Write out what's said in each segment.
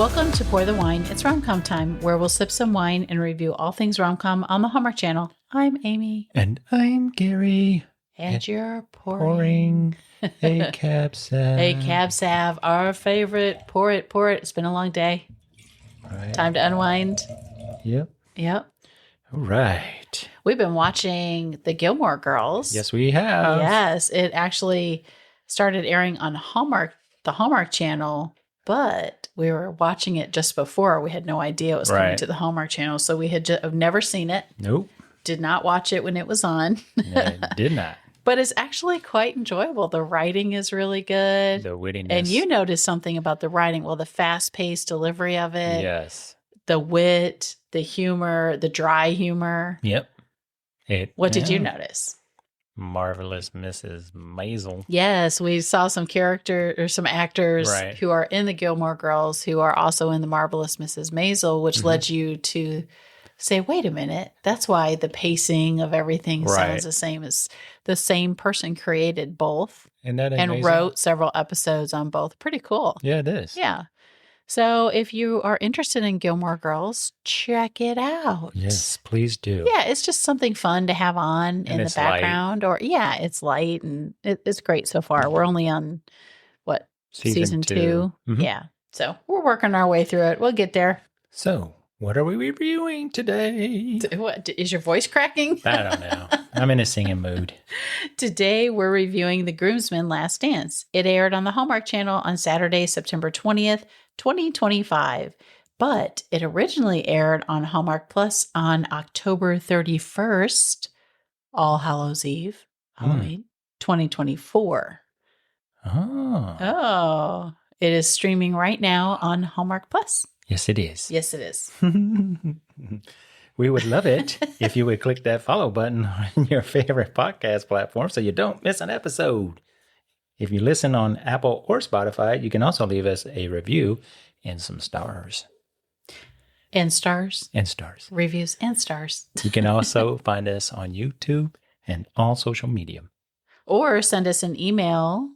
Welcome to Pour the Wine. It's Rom-Com Time, where we'll sip some wine and review all things rom-com on the Hallmark Channel. I'm Amy. And I'm Garry. And you're pouring a cab sav. A cab sav, our favorite. Pour it, pour it. It's been a long day. Right. Time to unwind. Yep. Yep. All right. We've been watching The Gilmore Girls. Yes, we have. Yes. It actually started airing on Hallmark, the Hallmark Channel, but we were watching it just before. We had no idea it was coming to the Hallmark Channel, so we had never seen it. Nope. Did not watch it when it was on. No, did not. But it's actually quite enjoyable. The writing is really good. The wittiness. And you noticed something about the writing. Well, the fast-paced delivery of it. Yes. The wit, the humor, the dry humor. Yep. What did you notice? Marvelous Mrs. Maisel. Yes, we saw some actors who are in the Gilmore Girls who are also in the Marvelous Mrs. Maisel, which led you to say, wait a minute, that's why the pacing of everything sounds the same. As the same person created both and wrote several episodes on both. Pretty cool. Yeah, it is. Yeah. So if you are interested in Gilmore Girls, check it out. Yes, please do. Yeah, it's just something fun to have on in the background. Light. It's light and it's great so far. We're only on, season 2? Mm-hmm. Yeah. So we're working our way through it. We'll get there. So what are we reviewing today? What, is your voice cracking? I don't know. I'm in a singing mood. Today, we're reviewing The Groomsmen Last Dance. It aired on the Hallmark Channel on Saturday, September 20th, 2025. But it originally aired on Hallmark Plus on October 31st, All Hallows Eve, Halloween, 2024. Oh. It is streaming right now on Hallmark Plus. Yes, it is. Yes, it is. We would love it if you would click that follow button on your favorite podcast platform so you don't miss an episode. If you listen on Apple or Spotify, you can also leave us a review and some stars. And stars. And stars. Reviews and stars. You can also find us on YouTube and all social media. Or send us an email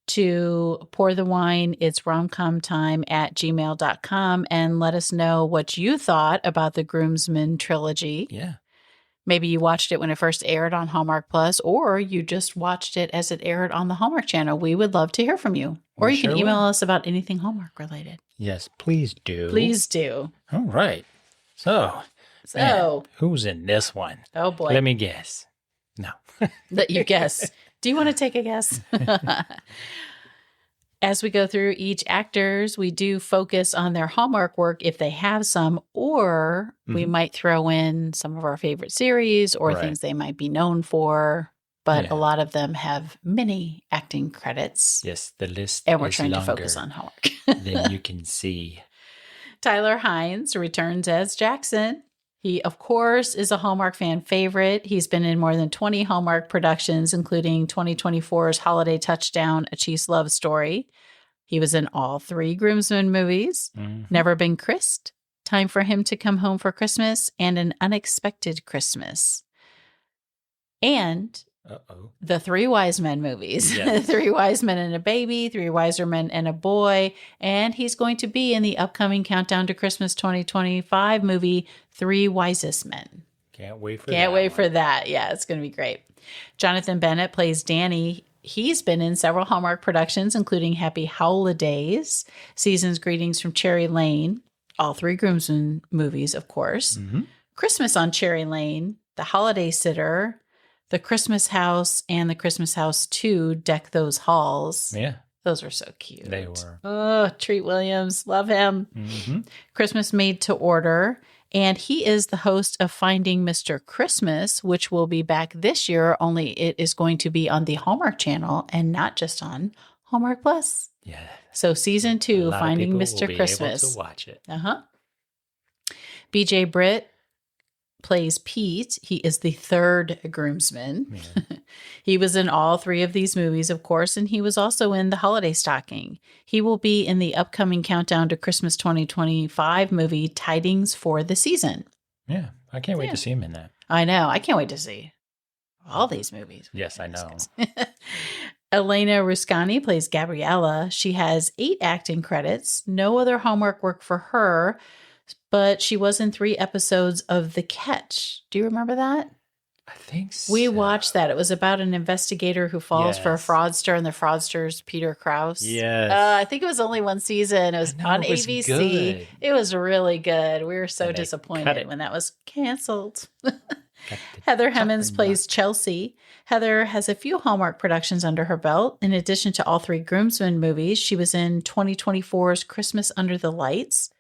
to pourthewine@gmail.com and let us know what you thought about the Groomsmen trilogy. Yeah. Maybe you watched it when it first aired on Hallmark Plus, or you just watched it as it aired on the Hallmark Channel. We would love to hear from you. Or you can email us about anything Hallmark related. Yes, please do. Please do. All right. So man, who's in this one? Oh, boy. Let me guess. No. Let you guess. Do you want to take a guess? As we go through each actors, we do focus on their Hallmark work if they have some, or we might throw in some of our favorite series or things they might be known for. But a lot of them have many acting credits. Yes, the list and we're trying to focus on Hallmark. Then you can see. Tyler Hynes returns as Jackson. He, of course, is a Hallmark fan favorite. He's been in more than 20 Hallmark productions, including 2024's Holiday Touchdown, A Cheese Love Story. He was in all 3 Groomsmen movies, Never Been Kissed, Time for Him to Come Home for Christmas, and An Unexpected Christmas. And the 3 Wise Men movies. Yes. 3 Wise Men and a Baby, 3 Wiser Men and a Boy. And he's going to be in the upcoming Countdown to Christmas 2025 movie, 3 Wisest Men. Can't wait for that. Yeah, it's going to be great. Jonathan Bennett plays Danny. He's been in several Hallmark productions, including Happy Holidays, Season's Greetings from Cherry Lane, all 3 Groomsmen movies, of course, Christmas on Cherry Lane, The Holiday Sitter, The Christmas House, and The Christmas House 2, Deck Those Halls. Yeah. Those were so cute. They were. Oh, Treat Williams. Love him. Christmas Made to Order. And he is the host of Finding Mr. Christmas, which will be back this year, only it is going to be on the Hallmark Channel and not just on Hallmark Plus. Yeah. So season 2, Finding Mr. Christmas. Able to watch it. BJ Britt plays Pete. He is the 3rd groomsman. Yeah. He was in all 3 of these movies, of course, and he was also in The Holiday Stocking. He will be in the upcoming Countdown to Christmas 2025 movie, Tidings for the Season. Yeah, I can't wait to see him in that. I know. I can't wait to see all these movies. Yes, I know. Elena Ruscani plays Gabriella. She has 8 acting credits. No other Hallmark work for her, but she was in 3 episodes of The Catch. Do you remember that? I think so. We watched that. It was about an investigator who falls for a fraudster, and the fraudster's Peter Krause. Yes. I think it was only 1 season. It was on it was ABC. good. It was really good. We were so And they cut disappointed it. when that was canceled. Heather Hemmons plays Chelsea. Heather has a few Hallmark productions under her belt. In addition to all 3 Groomsmen movies, she was in 2024's Christmas Under the Lights,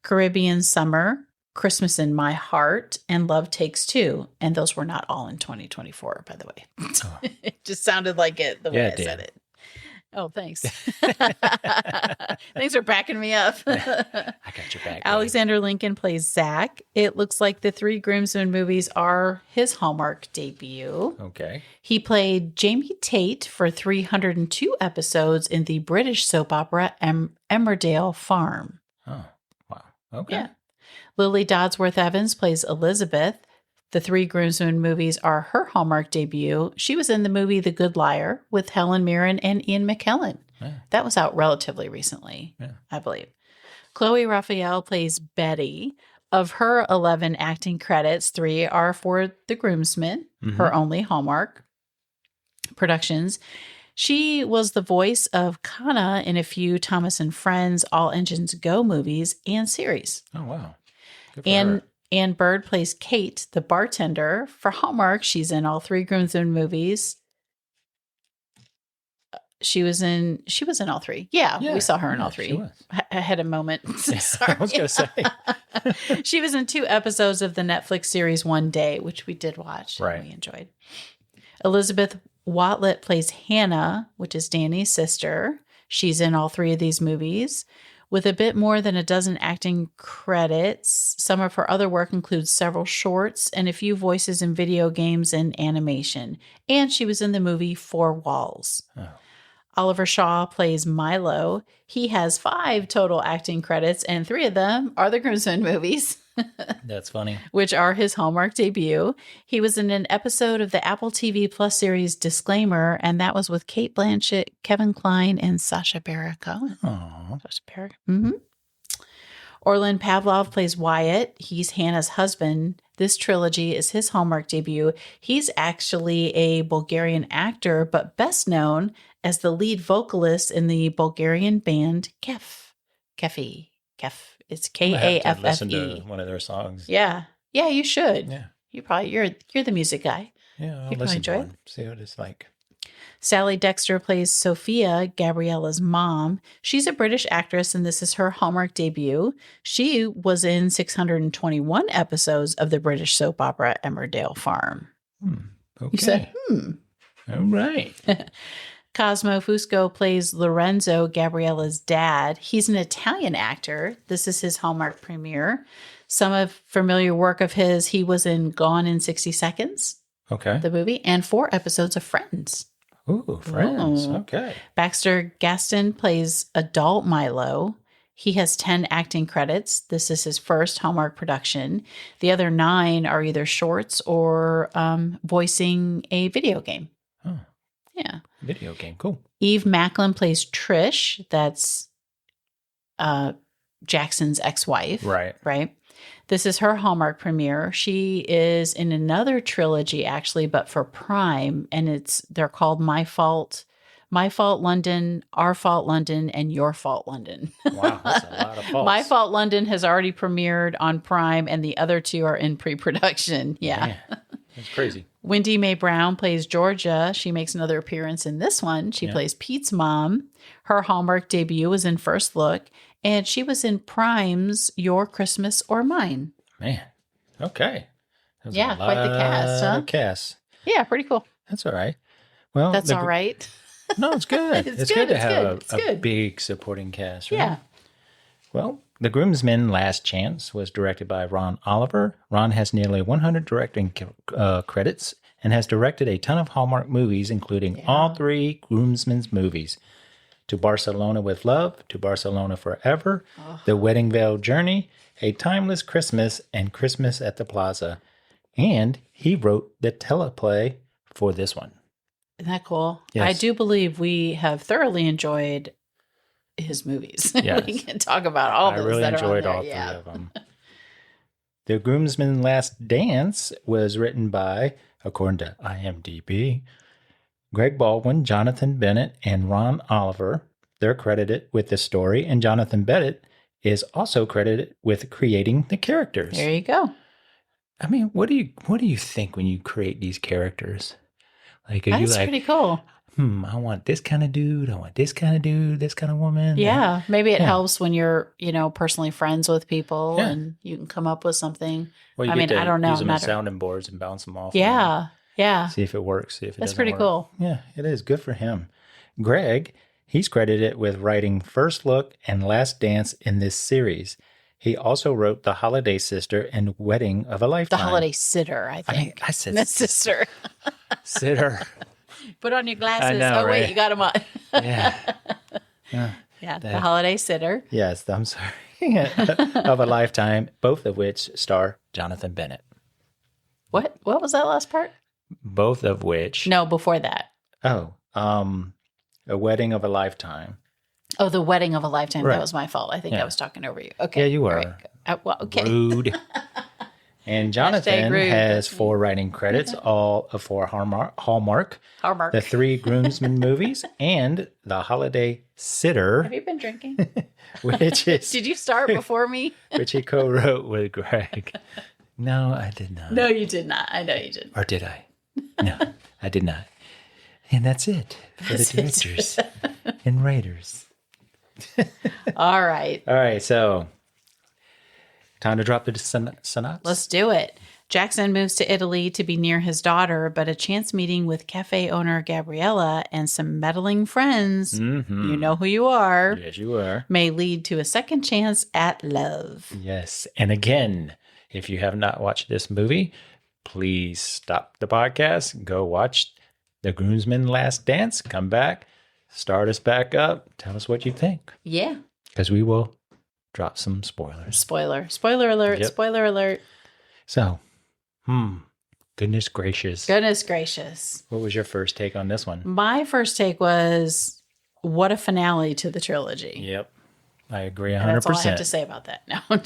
Caribbean Summer, Christmas in My Heart, and Love Takes Two. And those were not all in 2024, by the way. Oh. It just sounded like it the way Yeah, I it did. said it. Oh, thanks. Thanks for backing me up. I got your back. Alexander Lincoln plays Zach. It looks like the 3 Groomsmen movies are his Hallmark debut. Okay. He played Jamie Tate for 302 episodes in the British soap opera Emmerdale Farm. Oh, wow. Okay. Yeah. Lily Dodsworth Evans plays Elizabeth. The 3 Groomsmen movies are her Hallmark debut. She was in the movie The Good Liar with Helen Mirren and Ian McKellen. Yeah. That was out relatively recently, I believe. Chloe Raphael plays Betty. Of her 11 acting credits, 3 are for The Groomsmen, her only Hallmark productions. She was the voice of Kana in a few Thomas and Friends All Engines Go movies and series. Oh, wow. Good for her. Anne Bird plays Kate, the bartender. For Hallmark, she's in all 3 Groomsmen movies. She was in all 3. Yeah, we saw her in all 3. She was. I had a moment. Sorry. I was going to say. She was in 2 episodes of the Netflix series One Day, which we did watch. Right. And we enjoyed. Elizabeth Watlett plays Hannah, which is Danny's sister. She's in all 3 of these movies. With a bit more than a dozen acting credits, some of her other work includes several shorts and a few voices in video games and animation. And she was in the movie Four Walls. Oh. Oliver Shaw plays Milo. He has 5 total acting credits, and 3 of them are the Groomsmen movies, That's funny. which are his Hallmark debut. He was in an episode of the Apple TV Plus series Disclaimer, and that was with Kate Blanchett, Kevin Kline, and Sacha Baron Cohen. Oh. Sacha Baron. Mm-hmm. Orlin Pavlov plays Wyatt. He's Hannah's husband. This trilogy is his Hallmark debut. He's actually a Bulgarian actor, but best known as the lead vocalist in the Bulgarian band Kef. Kefi. Kef. It's K-A-F-F-E. Listen to one of their songs. Yeah. Yeah, you should. Yeah. You're the music guy. Yeah, I'll You listen enjoy to it? one. See what it's like. Sally Dexter plays Sophia, Gabriella's mom. She's a British actress, and this is her Hallmark debut. She was in 621 episodes of the British soap opera Emmerdale Farm. Okay. You said, All right. Cosmo Fusco plays Lorenzo, Gabriella's dad. He's an Italian actor. This is his Hallmark premiere. Some of familiar work of his, he was in Gone in 60 Seconds, Okay. the movie, and 4 episodes of Friends. Ooh, Friends. Ooh. Okay. Baxter Gaston plays adult Milo. He has 10 acting credits. This is his first Hallmark production. The other 9 are either shorts or voicing a video game. Oh, Yeah. video game. Cool. Eve Macklin plays Trish. That's Jackson's ex-wife. Right. Right. This is her Hallmark premiere. She is in another trilogy, actually, but for Prime, and they're called My Fault London, Our Fault London, and Your Fault London. Wow, that's a lot of faults. My Fault London has already premiered on Prime, and the other 2 are in pre-production. Yeah. Man, that's crazy. Wendy Mae Brown plays Georgia. She makes another appearance in this one. She plays Pete's mom. Her Hallmark debut was in First Look, and she was in Prime's Your Christmas or Mine. Man. Okay. That was Yeah, a quite the cast, lot huh? of cast. Yeah, pretty cool. That's all right. Well, That's all right. No, it's good. It's good good, to it's have good, it's a good. big supporting cast, right? Yeah. Well, The Groomsmen Last Chance was directed by Ron Oliver. Ron has nearly 100 directing credits and has directed a ton of Hallmark movies, including all 3 Groomsmen's movies. To Barcelona with Love, To Barcelona Forever, The Wedding Veil Journey, A Timeless Christmas, and Christmas at the Plaza. And he wrote the teleplay for this one. Isn't that cool? Yes. I do believe we have thoroughly enjoyed his movies. Yes. We can talk about all I those really that enjoyed are on all there. three Yeah. of them. The Groomsmen Last Dance was written by, according to IMDb, Greg Baldwin, Jonathan Bennett, and Ron Oliver. They're credited with the story, and Jonathan Bennett is also credited with creating the characters. There you go. I mean, what do you think when you create these characters? Like, are you That's like, pretty cool. I want this kind of dude, I want this kind of dude, this kind of woman? Yeah. Maybe it Yeah. helps when you're, personally friends with people Yeah. and you can come up with something. Well, you I get mean, to I don't know. use them as Matter. sounding boards and bounce them off. them. Yeah. Yeah. See if it works. See if it That's doesn't pretty work. cool. Yeah, it is. Good for him. Greg, he's credited with writing First Look and Last Dance in this series. He also wrote The Holiday Sister and Wedding of a Lifetime. The Holiday Sitter, I think. I mean, I said The sister. sitter. Put on your glasses. I know, oh, wait, right? you got them on. Yeah. Yeah, the Holiday Sitter. Yes, I'm sorry. Of a Lifetime, both of which star Jonathan Bennett. What was that last part? Both of which. No, before that. Oh, A Wedding of a Lifetime. Oh, The Wedding of a Lifetime. Right. That was my fault. I think Yeah. I was talking over you. Okay. Yeah, you were. All right. Well, okay. Rude. And Jonathan rude. has 4 writing credits, all for Hallmark, Hallmark. the 3 Groomsmen movies, and The Holiday Sitter, Have you been drinking? which is Did you start before me? which he co-wrote with Greg. No, I did not. No, you did not. I know you did. Or did I? No, I did not. And that's it for the directors and writers. All right. All right, so time to drop the synopsis. Let's do it. Jackson moves to Italy to be near his daughter, but a chance meeting with cafe owner Gabriella and some meddling friends, you know who you are, Yes, you are. may lead to a second chance at love. Yes. And again, if you have not watched this movie, please stop the podcast, go watch The Groomsmen Last Dance, come back, start us back up, tell us what you think, Yeah. because we will drop some spoilers. Spoiler. Spoiler alert. Yep. Spoiler alert. So, goodness gracious. Goodness gracious. What was your first take on this one? My first take was, what a finale to the trilogy. Yep. I agree 100%. And that's all I have to say about that. No, No,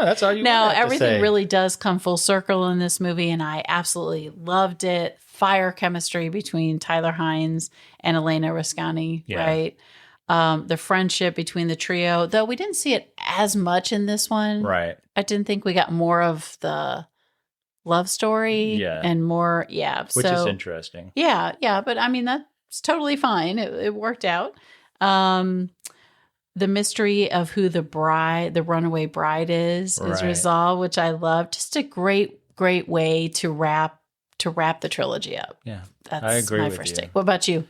that's all you no, have to everything say. really does come full circle in this movie, and I absolutely loved it. Fire chemistry between Tyler Hynes and Elena Riscani, Yeah. right? The friendship between the trio, though we didn't see it as much in this one. Right. I didn't think we got more of the love story Yeah. and more, Which is interesting. Yeah, but I mean, that's totally fine. It worked out. The mystery of who the runaway bride is Right. resolved, which I love. Just a great way to wrap the trilogy up. Yeah. That's I agree my with first you. take. What about you?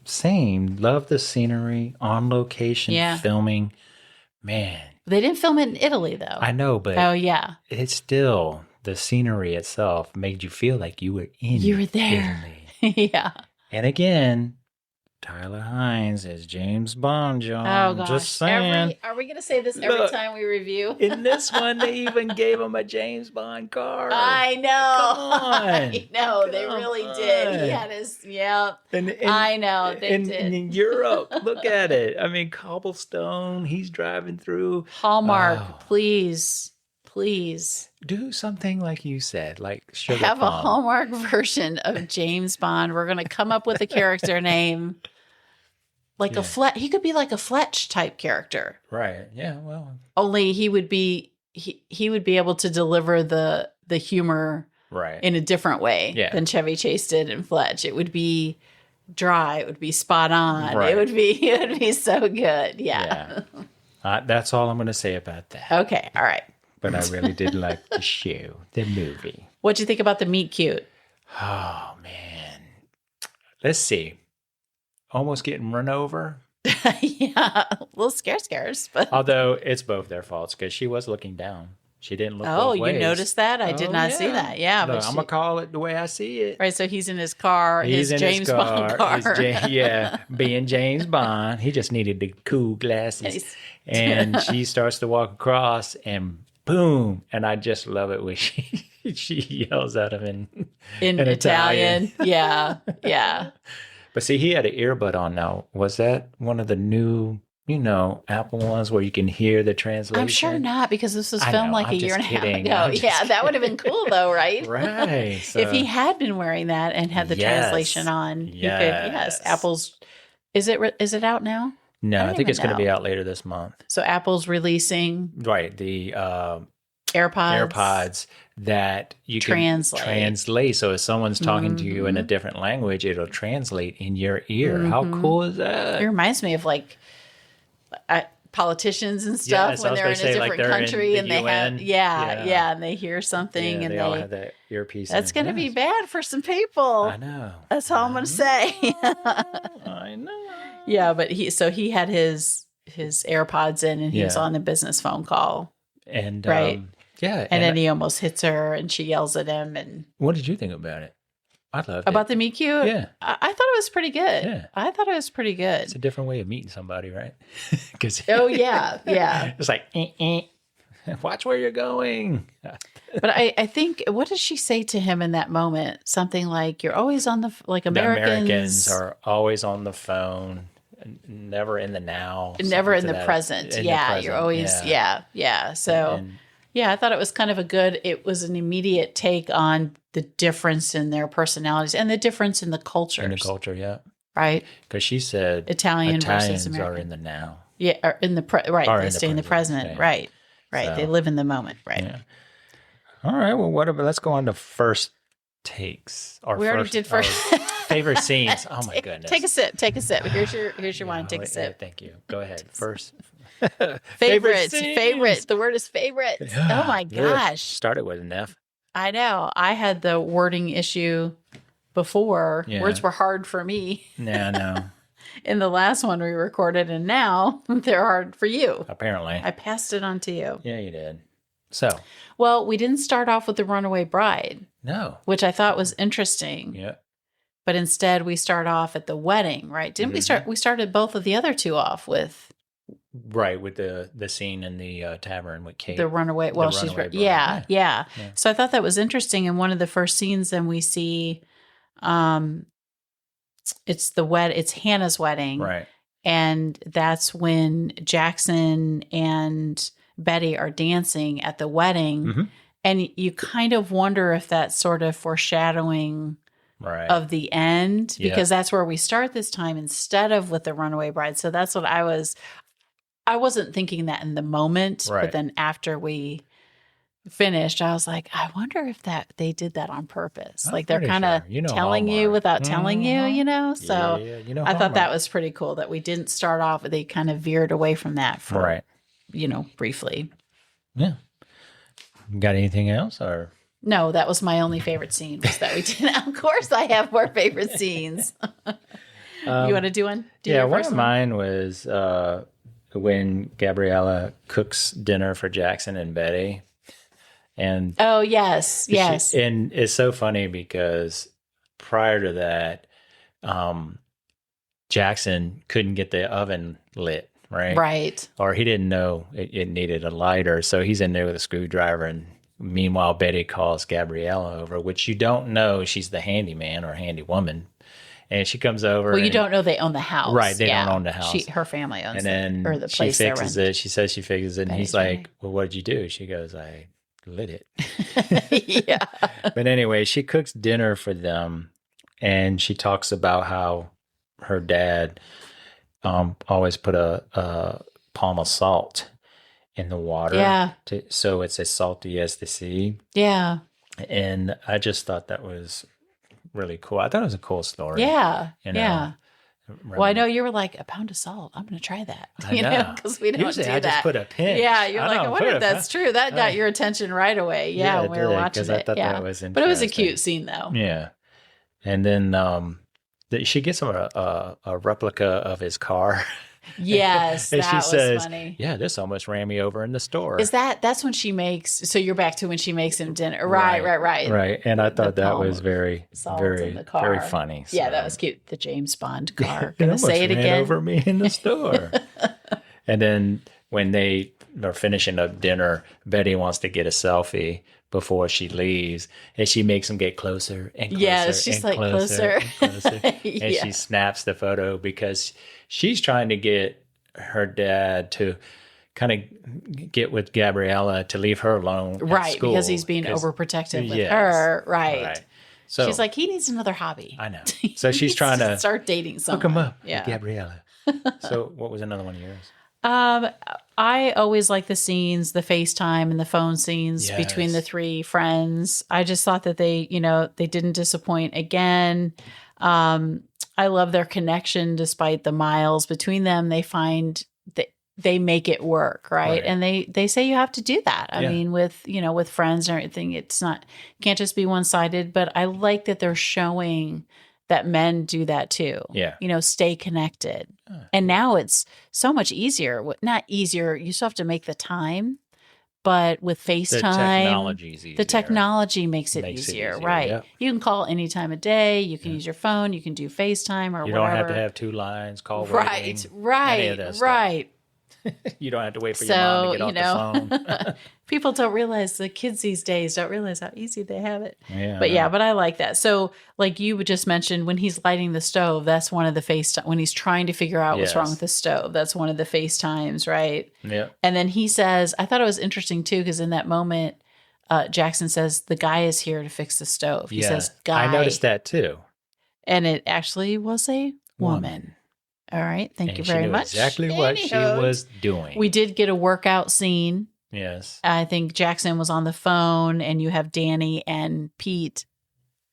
Same. Love the scenery, on location Yeah. filming. Man, They didn't film it in Italy, though. I know, but Oh, yeah. it's still the scenery itself made you feel like you were in You were there. Italy. Yeah. And again, Tyler Hynes as James Bond, John. Oh, gosh. Just saying. Are we going to say this every Look, time we review? In this one, they even gave him a James Bond card. I know. Come on. I know. They Come really did. He on. had his, yeah. And I know. They did. In Europe, look at it. I mean, cobblestone. He's driving through. Hallmark, Oh. please Do something like you said, like Sugar have a Plum. Hallmark version of James Bond. We're going to come up with a character name. Like he could be like a Fletch type character. Right. Yeah. Well. Only he would be able to deliver the humor Right. in a different way Yeah. than Chevy Chase did in Fletch. It would be dry. It would be spot on. Right. It would be so good. Yeah. That's all I'm going to say about that. Okay. All right. But I really did like the show, the movie. What'd you think about the meet cute? Oh man. Let's see. Almost getting run over. Yeah, a little scares, but Although it's both their faults because she was looking down. She didn't look. oh, both you ways. noticed that? I did not see that. Yeah, Look, but I'm gonna call it the way I see it. right. So he's in his car, He's his in James his Bond car. being James Bond. He just needed the cool glasses. And she starts to walk across and boom. And I just love it when she yells at him in in Italian. Yeah. Yeah. But see, he had an earbud on now. Was that one of the new, Apple ones where you can hear the translation? I'm sure not, because this was I filmed know, like I'm a year just and a half kidding. ago. I'm just Yeah, that would have been cool though, right? Right. If he had been wearing that and had the translation on, he could, yes, Apple's, is it out now? No, I don't think even it's going to know. be out later this month. So Apple's releasing Right. The AirPods that you Translate. can translate. So if someone's talking to you in a different language, it'll translate in your ear. How cool is that? It reminds me of like politicians and stuff Yes, I when was they're in gonna a say, like, different they're in country the and they UN. have, Yeah. and they hear something Yeah, and they all have that earpiece. that's going to be Yes. bad for some people. I know. That's all I'm going to say. I know. Yeah, but he had his AirPods in and he was Yeah. on a business phone call. And Right. yeah. And then he almost hits her and she yells at him. And what did you think about it? I loved about it. the meet cute? Yeah. I thought it was pretty good. Yeah. I thought it was pretty good. It's a different way of meeting somebody, right? 'Cause Oh, yeah. Yeah. it's like, watch where you're going. But I think, what does she say to him in that moment? Something like, you're always on The Americans are always on the phone, never in the now. never in something the to present. in the Yeah. present, You're always, yeah. So, And- yeah, I thought it was kind of it was an immediate take on the difference in their personalities and the difference in the cultures. in the culture, yeah. Right? Because she said Italian versus Italians American. are in the now. Yeah, or in the right. Or They in the stay in the present. present, Right. Right. So- They live in the moment. Right. Yeah. All right. Well, let's go on to first takes. We already did first. favorite scenes. Oh my goodness. Take a sip. Take a sip. Here's your wine. Take a sip. Thank you. Go ahead. First. Favorite. scenes. Favorite. The word is favorite. Oh my gosh. Started with an F. I know. I had the wording issue before. Yeah. Words were hard for me Yeah, no. in the last one we recorded, and now they're hard for you. Apparently. I passed it on to you. Yeah, you did. So. Well, we didn't start off with the runaway bride, No. which I thought was interesting. Yeah. But instead, we start off at the wedding, right? Didn't we start? We started both of the other two off with Right, with the scene in the tavern with Kate. the runaway. Well, The she's runaway bride. yeah. Yeah. So I thought that was interesting. And one of the first scenes, then we see, it's it's Hannah's wedding, Right. and that's when Jackson and Betty are dancing at the wedding, Mhm. and you kind of wonder if that's sort of foreshadowing Right. of the end, Yeah. because that's where we start this time instead of with the runaway bride. So that's what I wasn't thinking that in the moment, Right. but then after we finished, I was like, I wonder if they did that on purpose. I'm like they're pretty kind of sure. You know telling you Hallmark. without telling you, Mhm. So Yeah, I thought that Hallmark. was pretty cool that we didn't start off, they kind of veered away from that for, Right. Briefly. Yeah. Got anything else or? No, that was my only favorite scene was that we did. Of course I have more favorite scenes. You want to do one? Your One first of mine was when Gabriella cooks dinner for Jackson and Betty. And Oh, yes. Yes. and it's so funny because prior to that, Jackson couldn't get the oven lit, right? Right. Or he didn't know it needed a lighter. So he's in there with a screwdriver. And meanwhile, Betty calls Gabriella over, which you don't know she's the handyman or handy woman. And she comes over. Well, you don't know they own the house. Right, they don't own the house. Her family owns And then or the she place they're fixes in. it. She says she fixes it. And Betty's he's like, right. well, what did you do? She goes, I lit it. Yeah. But anyway, she cooks dinner for them. And she talks about how her dad always put a palm of salt in the water. Yeah. So it's as salty as the sea. Yeah. And I just thought that was really cool. I thought it was a cool story. Yeah. You know? Yeah. Well, I know you were like, a pound of salt. I'm going to try that. I know. Because we don't Usually do I that. just put a pinch. Yeah, you're I like, I don't wonder put if a- that's true. That got your attention right away. Yeah, it when we were did, watching 'cause it. I thought yeah. that was But it was a interesting. cute scene, though. Yeah. And then she gets him a replica of his car. Yes, And that she was says, funny. yeah, this almost ran me over in the store. That's when she makes, so you're back to when she makes him dinner. Right. Right. And I thought that palm was of very, salt very, in the car. very funny. Yeah, that So. was cute. The James Bond car. It Gonna almost say it ran again. over me in the store. And then when they are finishing up dinner, Betty wants to get a selfie, before she leaves, and she makes him get closer and closer. Yeah, she's and like closer and closer. Yeah. And she snaps the photo because she's trying to get her dad to kind of get with Gabriella to leave her alone at Right, school, because he's being overprotective with her. Right. So she's like, he needs another hobby. I know. So she's trying to start dating someone. hook him up Yeah. with Gabriella. So what was another one of yours? I always like the scenes, the FaceTime and the phone scenes Yes. between the three friends. I just thought that they didn't disappoint again. I love their connection despite the miles between them. They find that they make it work, right? And they say you have to do that. I mean, with friends and everything, it's not, can't just be one-sided, but I like that they're showing that men do that too. Yeah. Stay connected. And now it's so much easier. Not easier, you still have to make the time, but with FaceTime, the technology makes it easier, right? Yep. You can call any time of day. You can use your phone. You can do FaceTime or whatever. You don't have to have 2 lines, call waiting. Right. You don't have to wait for your mom to get off the phone. People don't realize, the kids these days don't realize how easy they have it. Yeah, but I like that. So like you just mentioned, when he's lighting the stove, that's one of the FaceTime, when he's trying to figure out what's wrong with the stove, that's one of the FaceTimes, right? Yeah. And then he says, I thought it was interesting too, because in that moment, Jackson says, the guy is here to fix the stove. He says, guy. I noticed that too. And it actually was a woman. All right. Thank you very much. Exactly what she was doing. We did get a workout scene. Yes. I think Jackson was on the phone, and you have Danny and Pete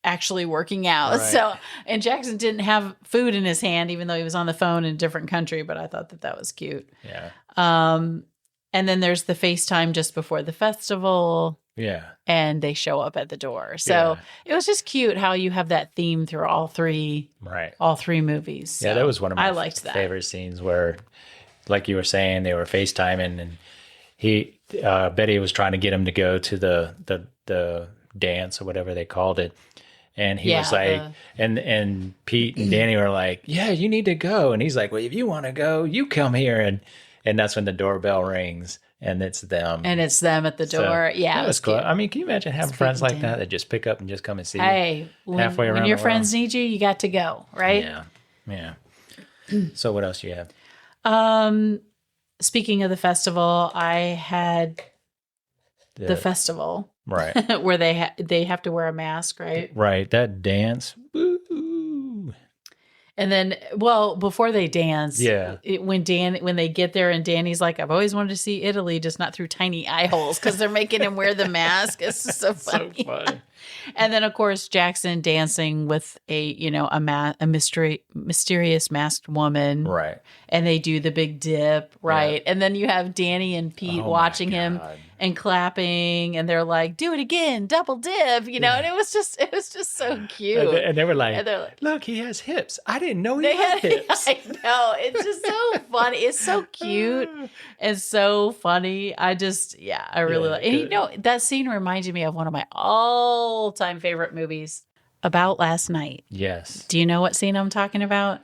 actually working out. Right. So, and Jackson didn't have food in his hand, even though he was on the phone in a different country, but I thought that was cute. Yeah. And then there's the FaceTime just before the festival. Yeah. And they show up at the door. So it was just cute how you have that theme through all three movies. So that was one of my favorite scenes where, like you were saying, they were FaceTiming, and Betty was trying to get him to go to the dance or whatever they called it. And he was like, and Pete and Danny were like, yeah, you need to go. And he's like, well, if you want to go, you come here. And that's when the doorbell rings. And it's them. And it's them at the door. So, that was cool. I mean, can you imagine having friends like that just pick up and just come and see you halfway around when your friends need you, you got to go, right? Yeah. So what else do you have? Speaking of the festival, I had the festival. Right. where they have to wear a mask, right? Right. That dance. Woo. And then, before they dance, when they get there and Danny's like, I've always wanted to see Italy, just not through tiny eye holes, because they're making him wear the mask. It's just so funny. So funny. And then, of course, Jackson dancing with a mysterious masked woman. Right. And they do the big dip, right? Yeah. And then you have Danny and Pete watching him and clapping, and they're like, do it again, double dip, and it was just so cute. And they were like, look, he has hips. I didn't know he had hips. I know. It's just so funny. It's so cute and so funny. I really like it. And that scene reminded me of one of my all-time favorite movies, About Last Night. Yes. Do you know what scene I'm talking about?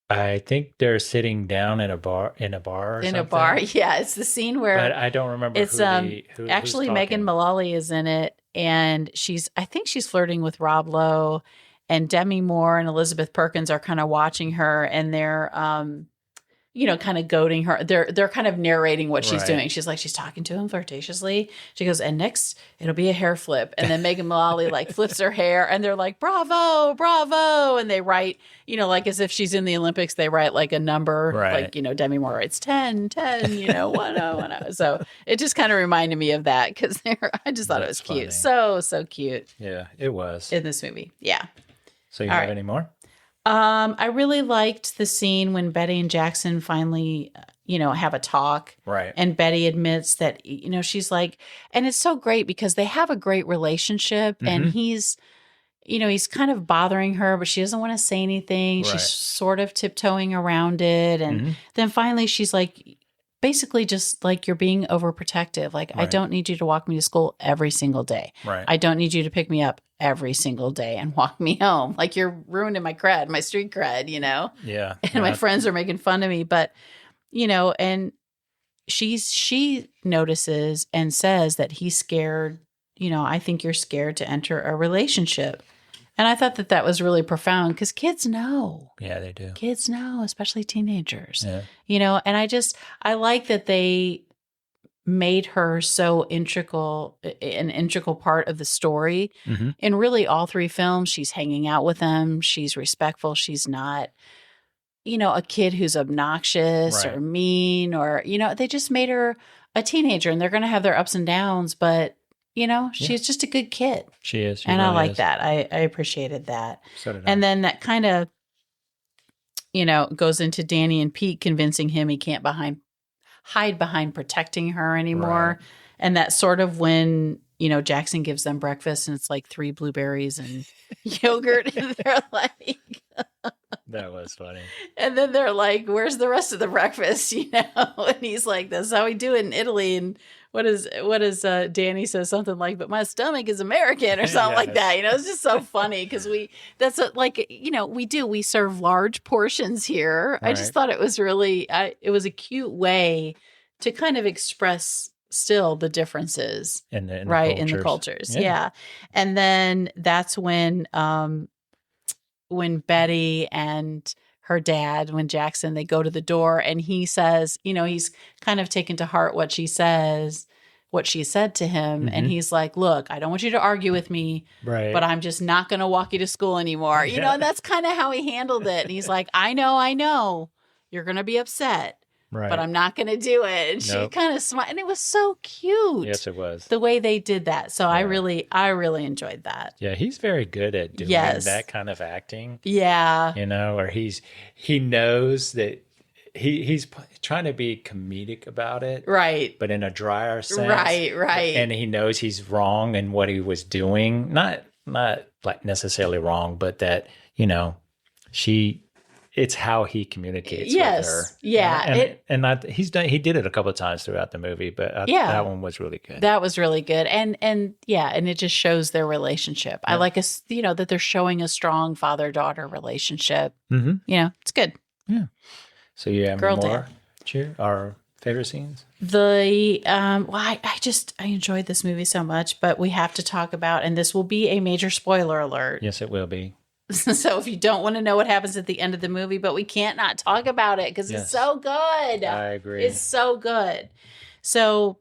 I think they're sitting down in a bar or in something. A bar. Yeah, it's the scene where I don't remember. It's actually Megan Mullally is in it, and I think she's flirting with Rob Lowe, and Demi Moore and Elizabeth Perkins are kind of watching her, and they're kind of goading her. They're kind of narrating what she's doing. She's like, she's talking to him flirtatiously. She goes, and next it'll be a hair flip. And then Megan Mullally flips her hair, and they're like, bravo, bravo. And they write, like as if she's in the Olympics, they write like a number, like, Demi Moore writes 10, 10, 1, 1. So it just kind of reminded me of that, because I just thought it was cute. So cute. Yeah, it was. In this movie. Yeah. So you have any more? I really liked the scene when Betty and Jackson finally, have a talk. Right. And Betty admits that, she's like, and it's so great because they have a great relationship, and he's kind of bothering her, but she doesn't want to say anything. Right. She's sort of tiptoeing around it. And then finally she's like, basically just like, you're being overprotective. Like, I don't need you to walk me to school every single day. Right. I don't need you to pick me up every single day and walk me home. Like, you're ruining my cred, my street cred, Yeah. And my friends are making fun of me. But, and she notices and says that he's scared I think you're scared to enter a relationship. And I thought that was really profound because kids know. Yeah, they do. Kids know, especially teenagers. Yeah. And I like that they made her so an integral part of the story. Mm-hmm. In really all three films, she's hanging out with them. She's respectful. She's not, a kid who's obnoxious or mean or, they just made her a teenager and they're going to have their ups and downs, but she's just a good kid. She is. She and really I like is. that. I appreciated that. So did I. And then that kind of, goes into Danny and Pete convincing him he can't hide behind protecting her anymore. Right. And that's sort of when, Jackson gives them breakfast and it's like 3 blueberries and yogurt. And they're like, that was funny. And then they're like, where's the rest of the breakfast? And he's like, that's how we do it in Italy. And what is Danny says something like, but my stomach is American or something like that. It's just so funny because we serve large portions here. Right. I just thought it was really, it was a cute way to kind of express still the differences in the cultures. Yeah. And then that's when Betty and her dad, when Jackson, they go to the door and he says, he's kind of taken to heart what she said to him. Mm-hmm. And he's like, look, I don't want you to argue with me, but I'm just not going to walk you to school anymore. And that's kind of how he handled it. And he's like, I know you're going to be upset. Right. But I'm not going to do it. And she kind of smiled. And it was so cute. Yes, it was. The way they did that. So I really enjoyed that. Yeah, he's very good at doing that kind of acting. Yeah. Or he knows that he's trying to be comedic about it. Right. But in a drier sense. Right. And he knows he's wrong in what he was doing. Not like necessarily wrong, but that, it's how he communicates with her. Yeah. He did it a couple of times throughout the movie, but that one was really good. That was really good. And it just shows their relationship. Yeah. I like that they're showing a strong father-daughter relationship. Mm-hmm. It's good. Yeah. So you have Girl more? Our favorite scenes? I enjoyed this movie so much, but we have to talk about, and this will be a major spoiler alert. Yes, it will be. So if you don't want to know what happens at the end of the movie, but we can't not talk about it because it's so good. I agree. It's so good. So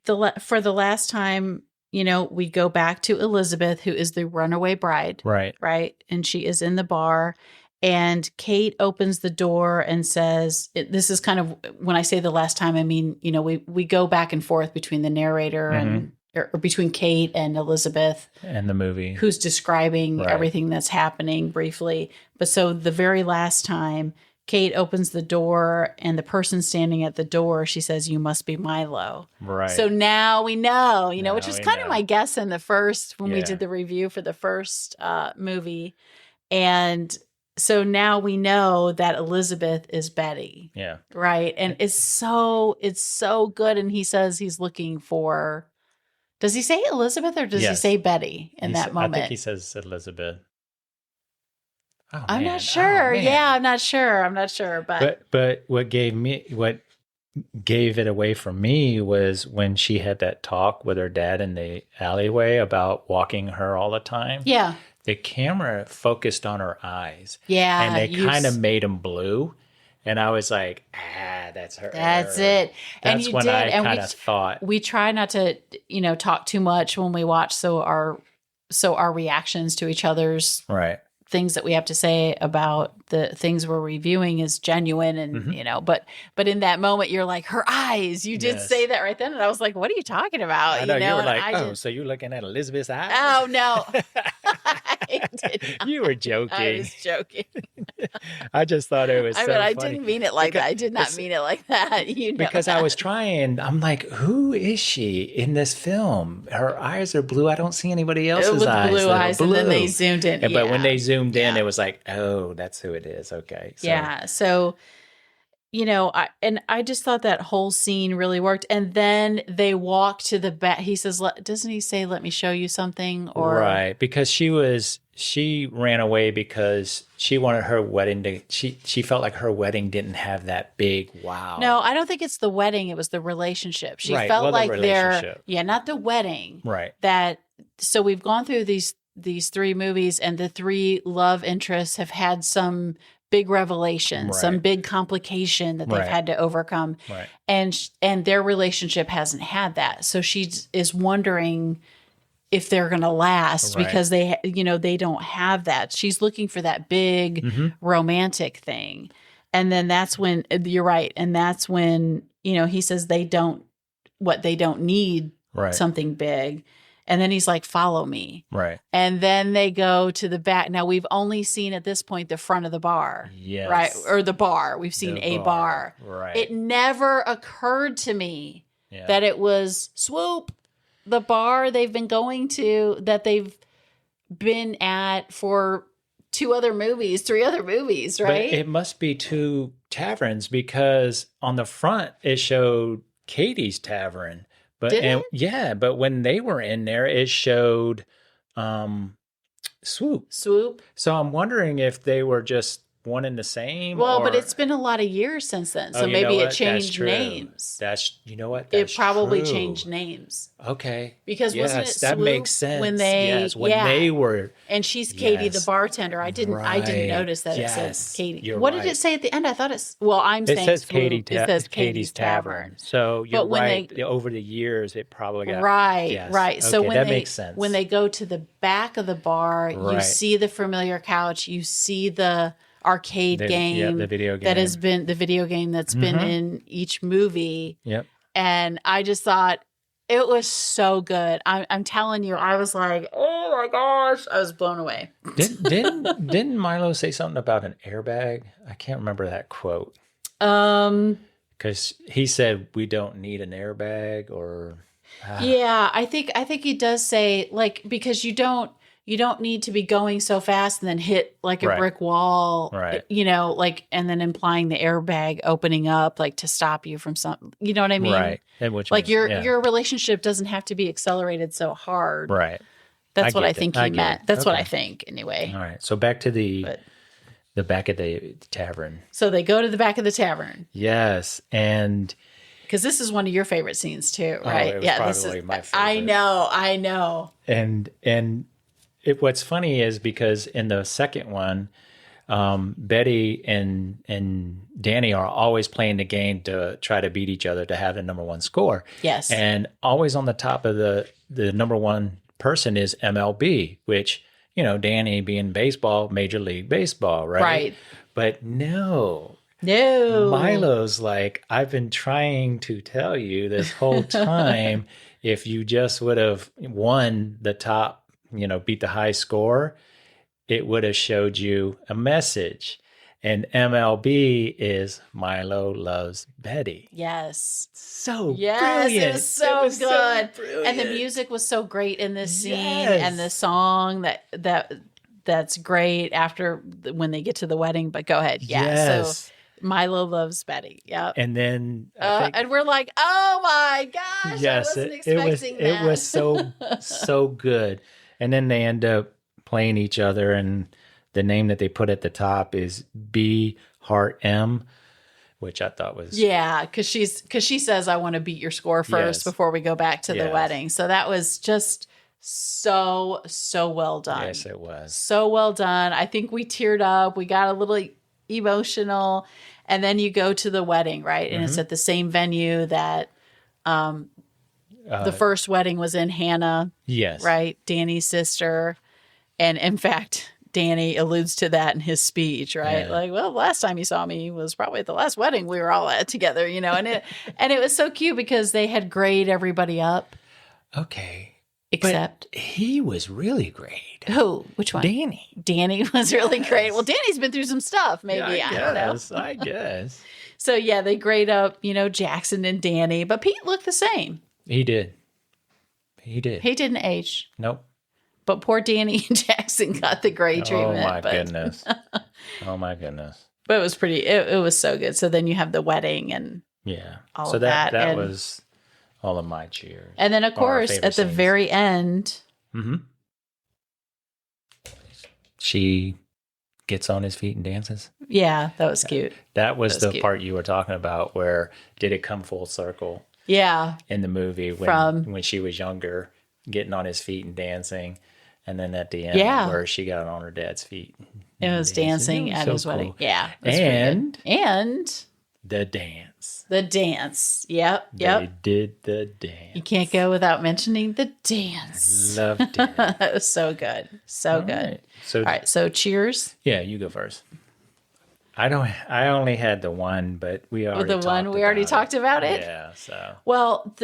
for the last time, we go back to Elizabeth, who is the runaway bride. Right. And she is in the bar. And Kate opens the door and says, this is kind of, when I say the last time, I mean, we go back and forth between the narrator and or between Kate and Elizabeth. And the movie. Who's describing everything that's happening briefly. But so the very last time, Kate opens the door and the person standing at the door, she says, you must be Milo. Right. So now we know, which was kind of my guess in the first, when we did the review for the first movie. And so now we know that Elizabeth is Betty. Yeah. Right. And it's so good. And he says he's looking for, does he say Elizabeth or does he say Betty in that moment? I think he says Elizabeth. Oh, I'm not sure. I'm not sure. But what gave it away for me was when she had that talk with her dad in the alleyway about walking her all the time. Yeah. The camera focused on her eyes. Yeah. And they kind of made them blue. And I was like, that's her. That's it. That's when I kind of thought. We try not to, talk too much when we watch. So our reactions to each other's things that we have to say about the things we're reviewing is genuine. And, but in that moment, you're like, her eyes, you did say that right then. And I was like, what are you talking about? I know, you were like, so you're looking at Elizabeth's eyes? Oh, no. I did not. You were joking. I was joking. I just thought it was so funny. I didn't mean it like that. I did not mean it like that. Because I was trying. I'm like, who is she in this film? Her eyes are blue. I don't see anybody else's eyes. Blue eyes. Blue. And then they zoomed in. But when they zoomed in, it was like, oh, that's who it is. Okay. So. Yeah. So, I just thought that whole scene really worked. And then they walk to the back. He says, doesn't he say, let me show you something? Or right. Because she was she ran away because she wanted her wedding to. She felt like her wedding didn't have that big wow. No, I don't think it's the wedding. It was the relationship. She Right, felt well, the like relationship. not the wedding. Right. So we've gone through these 3 movies, and the 3 love interests have had some big revelation, some big complication that they've had to overcome. Right. And their relationship hasn't had that. So she is wondering if they're going to last because they don't have that. She's looking for that big romantic thing. And then that's when you're right. And that's when, he says they don't need something big. And then he's like, follow me. Right. And then they go to the back. Now we've only seen at this point the front of the bar. Yes. Right. Or the bar. We've seen a bar. Right. It never occurred to me that it was Swoop, the bar they've been going to, that they've been at for 3 other movies, right? But it must be 2 taverns because on the front it showed Katie's Tavern. But but when they were in there, it showed Swoop. So I'm wondering if they were just one and the same. Well, but it's been a lot of years since then, so maybe it changed names. You know what? It probably changed names. Okay. Because wasn't it that Swoop makes sense. when they were, and she's Katie the bartender. I didn't notice that it says Katie. What did it say at the end? I thought it says Swoop. Katie. It says Katie's Tavern. So you're right. Over the years, it probably got right. Okay, so that makes sense. When they go to the back of the bar, you see the familiar couch. You see the arcade game, the video game that has been the video game that's been in each movie. Yep. And I just thought it was so good. I'm telling you, I was like, oh my gosh, I was blown away. Didn't Milo say something about an airbag? I can't remember that quote. Because he said we don't need an airbag, or yeah, I think he does say, like, because you don't need to be going so fast and then hit like a brick wall, and then implying the airbag opening up, like, to stop you from something. You know what I mean? Right. And which like means, your relationship doesn't have to be accelerated so hard. Right. That's what I think he meant. That's what I think, anyway. All right. So back to the back of the tavern. So they go to the back of the tavern. Yes, and because this is one of your favorite scenes too, right? It was probably my favorite. I know. And what's funny is because in the second one, Betty and Danny are always playing the game to try to beat each other to have the number 1 score. Yes. And always on the top of the number 1 person is MLB, which, Danny being baseball, Major League Baseball, right? Right. But no. Milo's like, I've been trying to tell you this whole time, if you just would have won the top, beat the high score, it would have showed you a message. And MLB is Milo loves Betty. Yes. Brilliant. It was so good. And the music was so great in this scene. And the song that's great after when they get to the wedding. But go ahead. Yeah. Yes. So Milo loves Betty. Yeah. And then and we're like, oh my gosh. Yes, I wasn't expecting that. It was so good. And then they end up playing each other, and the name that they put at the top is B Heart M, which I thought was because she says, I want to beat your score first before we go back to the wedding. So that was just so well done. Yes, it was so well done. I think we teared up. We got a little emotional, and then you go to the wedding, right? And it's at the same venue that the first wedding was in. Hannah, yes, right? Danny's sister. And in fact, Danny alludes to that in his speech, right? Like, well, the last time you saw me was probably at the last wedding we were all at together, and it was so cute because they had grayed everybody up. Okay. Except but he was really great. Who? Which one? Danny was really great. Well, Danny's been through some stuff, maybe. I don't know. I guess. So they grayed up, Jackson and Danny, but Pete looked the same. He did. He didn't age. Nope. But poor Danny and Jackson got the gray treatment. Goodness. Oh my goodness. But it was pretty, it was so good. So then you have the wedding and all of that. That was all of my cheers. And then, of course, at the very end, she gets on his feet and dances. Yeah, that was cute. That was the cute. part you were talking about where did it come full circle Yeah. in the movie when she was younger, getting on his feet and dancing. And then at the end where she got on her dad's feet. It was dancing at his wedding. Yeah. And the dance. The dance. Yep. They did the dance. You can't go without mentioning the dance. Loved it. It was so good. So good. All right. So cheers. Yeah, you go first. I only had the one, but we already talked about it. Yeah. So well,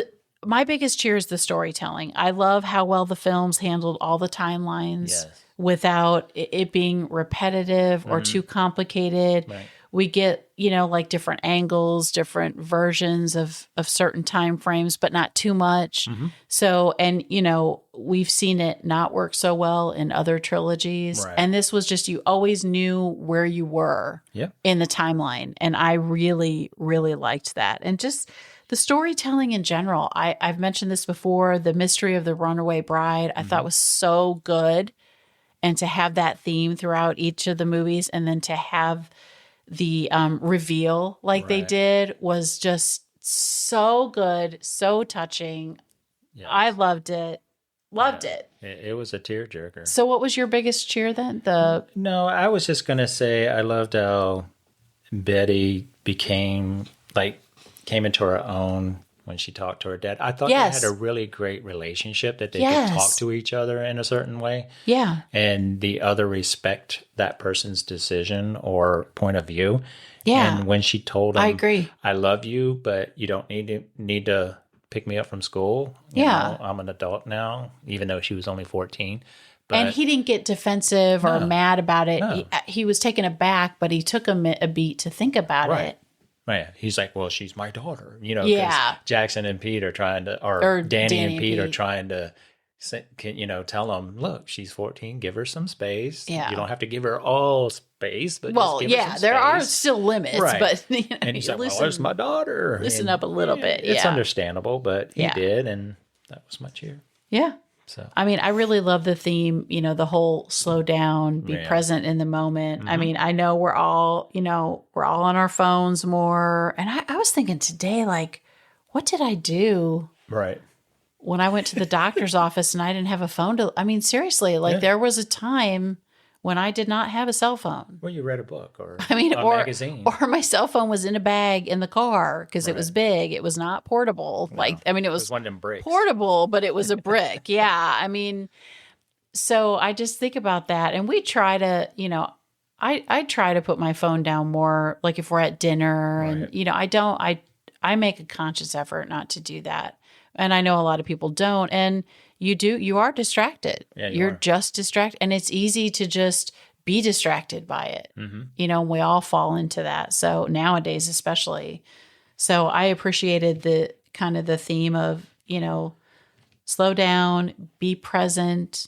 my biggest cheer is the storytelling. I love how well the films handled all the timelines without it being repetitive or too complicated. Right. We get, like different angles, different versions of certain time frames, but not too much. Mm-hmm. So, and, we've seen it not work so well in other trilogies. Right. And this was just, you always knew where you were in the timeline. And I really, really liked that. And just the storytelling in general, I've mentioned this before, the mystery of the runaway bride, I thought was so good. And to have that theme throughout each of the movies and then to have the reveal like they did was just so good, so touching. Yes. I loved it. It was a tearjerker. So what was your biggest cheer then? No, I was just going to say I loved how Betty came into her own when she talked to her dad. I thought they had a really great relationship, that they could talk to each other in a certain way. Yeah. And the other respect that person's decision or point of view. Yeah. And when she told him, I agree. I love you, but you don't need to pick me up from school. You know, I'm an adult now, even though she was only 14. But, and he didn't get defensive or mad about it. No. He was taken aback, but he took a beat to think about it. Right. He's like, well, she's my daughter, because Jackson and Pete are trying to, or Danny and Pete are trying to, tell him, look, she's 14, give her some space. Yeah. You don't have to give her all space, but just give her some space. There are still limits, but and he's like, well, where's my daughter? Listen up a little bit. It's understandable, but he did, and that was my cheer. Yeah. So, I mean, I really love the theme, the whole slow down, be present in the moment. Mm-hmm. I mean, I know we're all on our phones more. And I was thinking today, like, what did I do? Right. When I went to the doctor's office and I didn't have a phone seriously, there was a time when I did not have a cell phone. Well, you read a book or a magazine. Or my cell phone was in a bag in the car because it was big. It was not portable. No. It was one of them bricks. Portable, but it was a brick. So I just think about that. And we try to, I try to put my phone down more, like if we're at dinner and, I make a conscious effort not to do that. And I know a lot of people don't. And you are distracted. Yeah, you're just distracted. And it's easy to just be distracted by it. Mm-hmm. And we all fall into that. So nowadays, especially. So I appreciated the kind of the theme of, slow down, be present,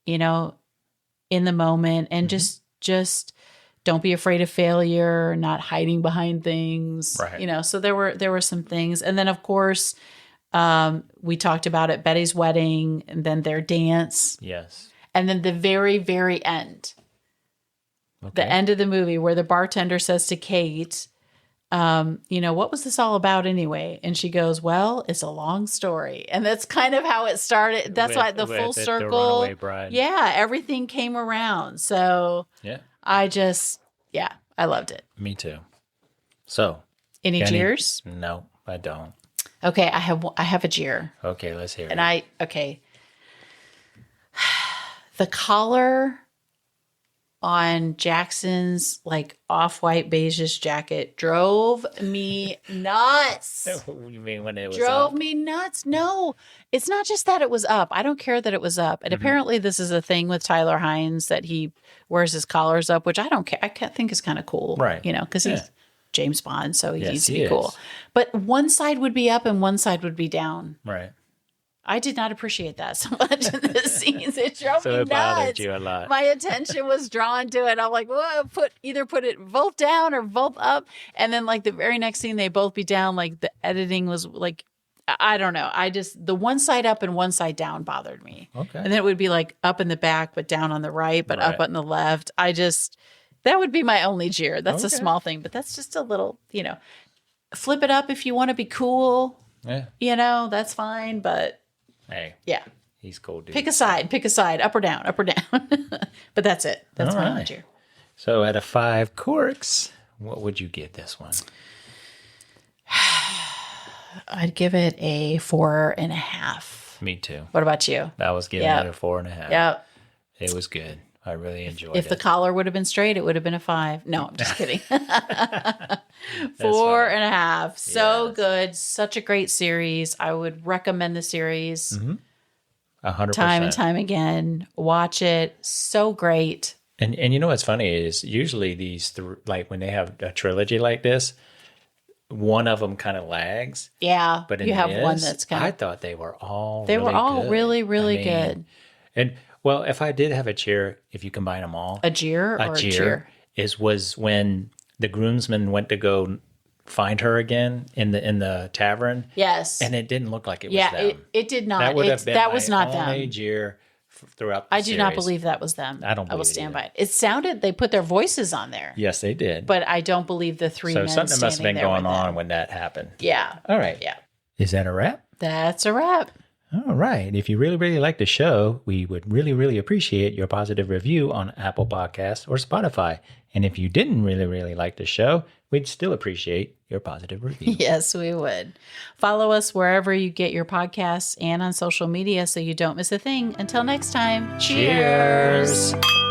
in the moment and just don't be afraid of failure, not hiding behind things, right. So there were some things. And then of course, we talked about at Betty's wedding and then their dance. Yes. And then the very, very end, the end of the movie where the bartender says to Kate, what was this all about anyway? And she goes, well, it's a long story. And that's kind of how it started. That's why the full circle. The runaway bride. Yeah. Everything came around. So I loved it. Me too. So. Any cheers? No, I don't. Okay, I have a jeer. Okay, let's hear it. And the collar on Jackson's off-white beigeish jacket drove me nuts. You mean when it was drove me nuts? No, it's not just that it was up. I don't care that it was up. And apparently this is a thing with Tyler Hynes that he wears his collars up, which I don't care. I think is kind of cool, right? Because he's James Bond, so he needs to be cool. But one side would be up and one side would be down. Right. I did not appreciate that so much in the scenes. It drove me nuts. So it bothered you a lot. My attention was drawn to it. I'm like, whoa, either put it both down or both up. And then the very next scene, they both be down. The editing was I don't know. The one side up and one side down bothered me. Okay. And then it would be like up in the back, but down on the right, but up Right. on the left. That would be my only jeer. That's a Okay. small thing, but that's just a little, flip it up if you want to be cool. Yeah. That's fine. But Hey, yeah, he's cool, dude. pick a side, up or down. But that's it. That's All my only right. jeer. So out of 5 corks, what would you give this one? I'd give it a 4.5. Me too. What about you? I was giving Yep. it a 4.5. Yep. It was good. I really enjoyed If it. the collar would have been straight, it would have been a 5. No, I'm just kidding. 4.5. So Yes. good. Such a great series. I would recommend the series 100%. time and time again. Watch it. So great. And you know what's funny is usually these like when they have a trilogy like this, one of them kind of lags. Yeah. But in you have this, one that's I kind of. thought they were all They were all good. really, really I mean, good. And well, if I did have a cheer, if you combine them all, A jeer or a cheer? was when the groomsmen went to go find her again in the tavern. Yes. And it didn't look like it was Yeah, them. it did not. That would have been that was my not only them. jeer throughout the I do not series. believe that was them. I don't I will believe it stand either. by it. It sounded, they put their voices on there, Yes, they did. but I don't believe the three So men something must have standing been there going with on them. when that happened. Yeah. All right. Yeah. Is that a wrap? That's a wrap. All right. If you really, really like the show, we would really, really appreciate your positive review on Apple Podcasts or Spotify. And if you didn't really, really like the show, we'd still appreciate your positive review. Yes, we would. Follow us wherever you get your podcasts and on social media so you don't miss a thing. Until next time, cheers. Cheers.